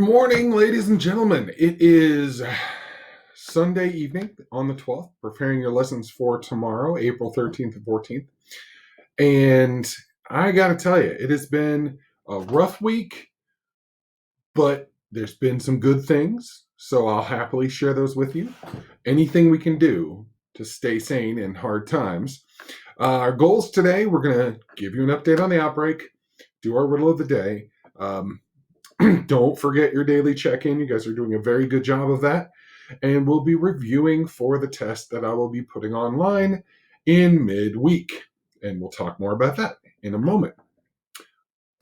morning, ladies and gentlemen. It is Sunday evening on the 12th, preparing your lessons for tomorrow, April 13th and 14th. And I got to tell you, it has been a rough week, but there's been some good things. So I'll happily share those with you. Anything we can do to stay sane in hard times. Our goals today, we're going to give you an update on the outbreak, do our riddle of the day. Don't forget your daily check-in. You guys are doing a very good job of that. And we'll be reviewing for the test that I will be putting online in midweek. And we'll talk more about that in a moment.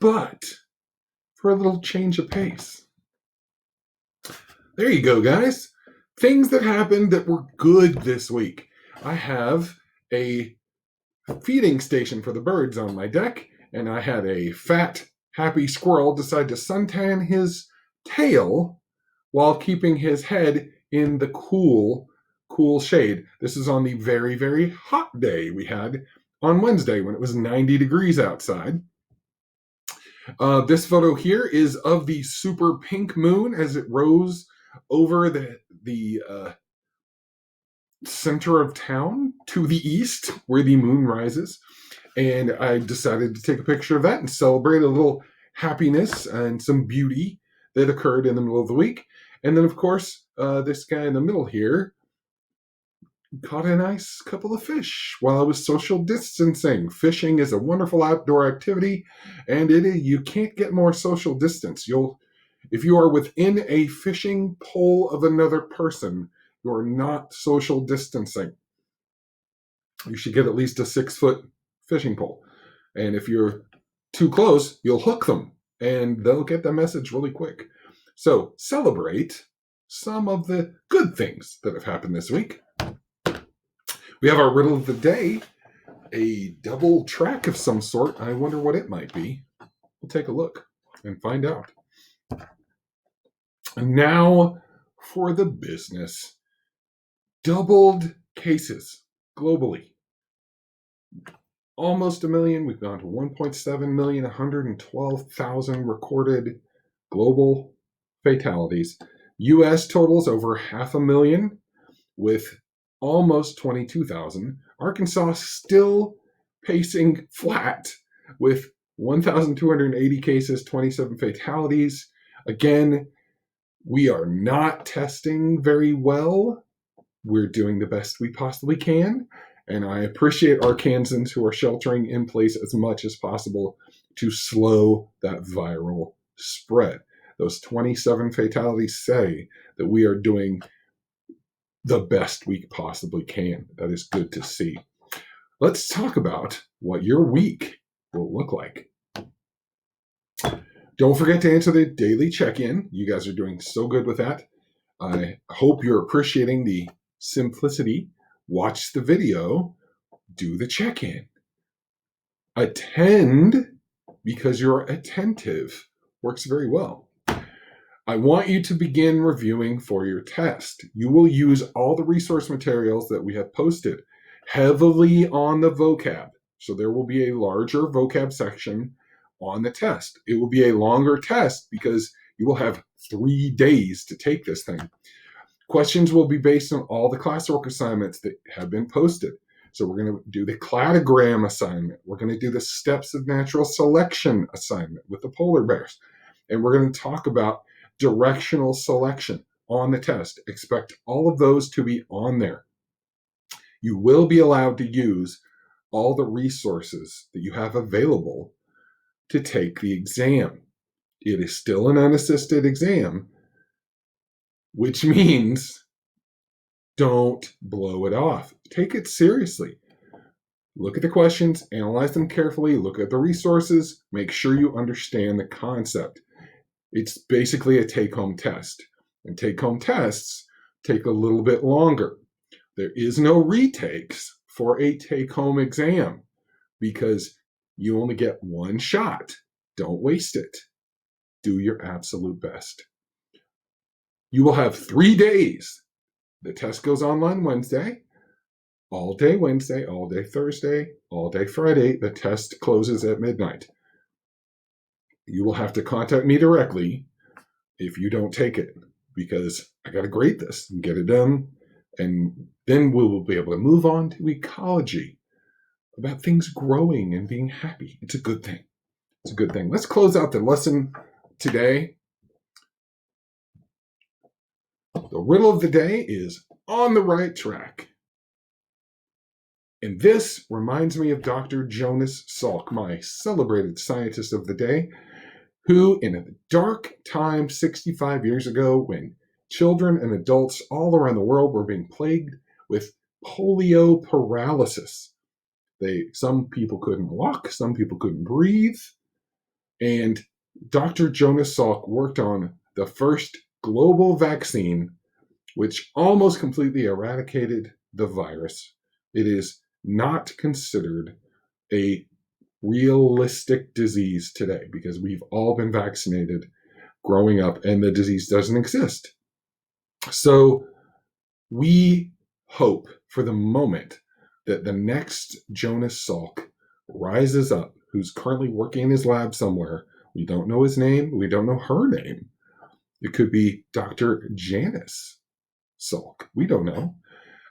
But for a little change of pace. There you go, guys. Things that happened that were good this week. I have a feeding station for the birds on my deck, and I had a fat happy squirrel decide to suntan his tail while keeping his head in the cool shade. This is on the very, very hot day we had on Wednesday when it was 90 degrees outside. This photo here is of the super pink moon as it rose over the center of town to the east where the moon rises. And I decided to take a picture of that and celebrate a little happiness and some beauty that occurred in the middle of the week. And then, of course, this guy in the middle here caught a nice couple of fish while I was social distancing. Fishing is a wonderful outdoor activity, and you can't get more social distance. If you are within a fishing pole of another person, you are not social distancing. You should get at least a 6-foot fishing pole. And if you're too close, you'll hook them and they'll get the message really quick. So celebrate some of the good things that have happened this week. We have our riddle of the day, a double track of some sort. I wonder what it might be. We'll take a look and find out. And now for the business. Doubled cases globally. Almost a million. We've gone to 1.7 million, 112,000 recorded global fatalities. U.S. totals over 500,000 with almost 22,000. Arkansas still pacing flat with 1,280 cases, 27 fatalities. Again, we are not testing very well. We're doing the best we possibly can. And I appreciate Arkansans who are sheltering in place as much as possible to slow that viral spread. Those 27 fatalities say that we are doing the best we possibly can. That is good to see. Let's talk about what your week will look like. Don't forget to answer the daily check-in. You guys are doing so good with that. I hope you're appreciating the simplicity. Watch the video, do the check-in. Attend because you're attentive. Works very well. I want you to begin reviewing for your test. You will use all the resource materials that we have posted heavily on the vocab. So there will be a larger vocab section on the test. It will be a longer test because you will have 3 days to take this thing. Questions will be based on all the classwork assignments that have been posted. So we're going to do the cladogram assignment. We're going to do the steps of natural selection assignment with the polar bears. And we're going to talk about directional selection on the test. Expect all of those to be on there. You will be allowed to use all the resources that you have available to take the exam. It is still an unassisted exam, which means don't blow it off. Take it seriously. Look at the questions, analyze them carefully, look at the resources, make sure you understand the concept. It's basically a take-home test. And take-home tests take a little bit longer. There is no retakes for a take-home exam because you only get one shot. Don't waste it. Do your absolute best. You will have 3 days. The test goes online Wednesday, all day Wednesday, all day Thursday, all day Friday. The test closes at midnight. You will have to contact me directly if you don't take it, because I got to grade this and get it done. And then we will be able to move on to ecology, about things growing and being happy. It's a good thing. It's a good thing. Let's close out the lesson today. The riddle of the day is on the right track. And this reminds me of Dr. Jonas Salk, my celebrated scientist of the day, who in a dark time 65 years ago, when children and adults all around the world were being plagued with polio paralysis. Some people couldn't walk, some people couldn't breathe, and Dr. Jonas Salk worked on the first global vaccine, which almost completely eradicated the virus. It is not considered a realistic disease today because we've all been vaccinated growing up and the disease doesn't exist. So we hope for the moment that the next Jonas Salk rises up, who's currently working in his lab somewhere. We don't know his name. We don't know her name. It could be Dr. Janice Salk. We don't know.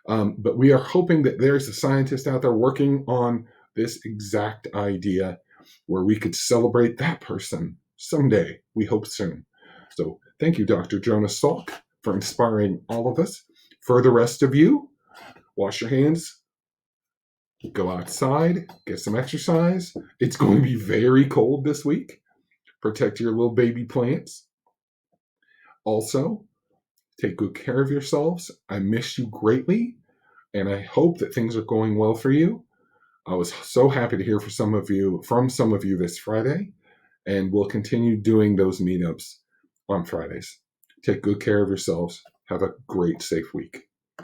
But we are hoping that there's a scientist out there working on this exact idea where we could celebrate that person someday. We hope soon. So thank you, Dr. Jonas Salk, for inspiring all of us. For the rest of you, wash your hands, go outside, get some exercise. It's going to be very cold this week. Protect your little baby plants. Also, take good care of yourselves. I miss you greatly, and I hope that things are going well for you. I was so happy to hear from some of you this Friday, and we'll continue doing those meetups on Fridays. Take good care of yourselves. Have a great, safe week.